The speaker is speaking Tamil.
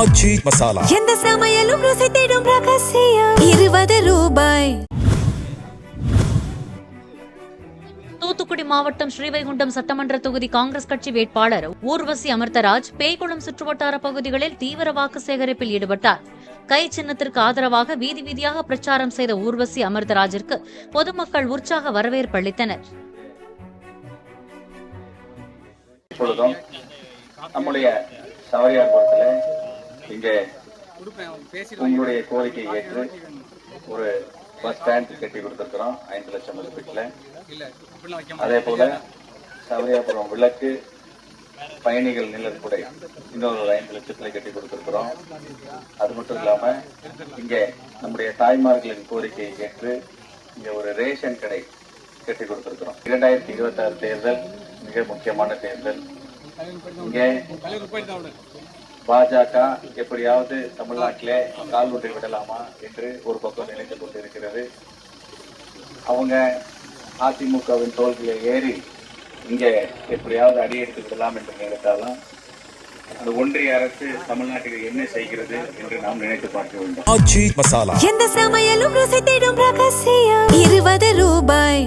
ஆச்சி மசாலா எந்த சமையலும் ருசி தேடும் ரகசியம் 20 ரூபாய். தூத்துக்குடி மாவட்டம் ஸ்ரீவைகுண்டம் சட்டமன்ற தொகுதி காங்கிரஸ் கட்சி வேட்பாளர் ஊர்வசி அமிர்தராஜ் பேய்குளம் சுற்றுவட்டார பகுதிகளில் தீவிர வாக்கு சேகரிப்பில் ஈடுபட்டார். கை சின்னத்திற்கு ஆதரவாக வீதி வீதியாக பிரச்சாரம் செய்த ஊர்வசி அமிர்தராஜிற்கு பொதுமக்கள் உற்சாக வரவேற்பு அளித்தனர். நம்முடைய சவரியார்புரத்தில் இங்கே உங்களுடைய கோரிக்கை ஏற்று ஒரு பஸ் ஸ்டாண்ட் கட்டி கொடுத்திருக்கிறோம் 5 லட்சம் மதிப்பீட்டில். அதே போல சவரியாபுரம் விளக்கு பயணிகள் நிழற்குடை இன்னொரு 5 லட்சத்தில் கட்டி கொடுத்திருக்கிறோம். அது மட்டும் இல்லாம இங்கே நம்முடைய தாய்மார்களின் கோரிக்கையை ஏற்று இங்கே ஒரு ரேஷன் கடை கட்டி கொடுத்திருக்கிறோம். 2026 தேர்தல் மிக முக்கியமான தேர்தல். இங்கே பாஜக எப்படியாவது தமிழ்நாட்டிலே கால் ஊன்றி விடலாமா என்று ஒரு பக்கம் நினைத்துக் கொண்டிருக்கிறது. அவங்க அதிமுகவின் தோல்வியை ஏறி இங்கே எப்படியாவது அடியெடுத்து விடலாம் என்று நினைத்தாலும் அந்த ஒன்றிய அரசு தமிழ்நாட்டில் என்ன செய்கிறது என்று நாம் நினைத்து பார்க்க வேண்டும். ஆச்சி மசாலா எந்த சமையலும் ருசி தேடும் ரகசியம் 20 ரூபாய்.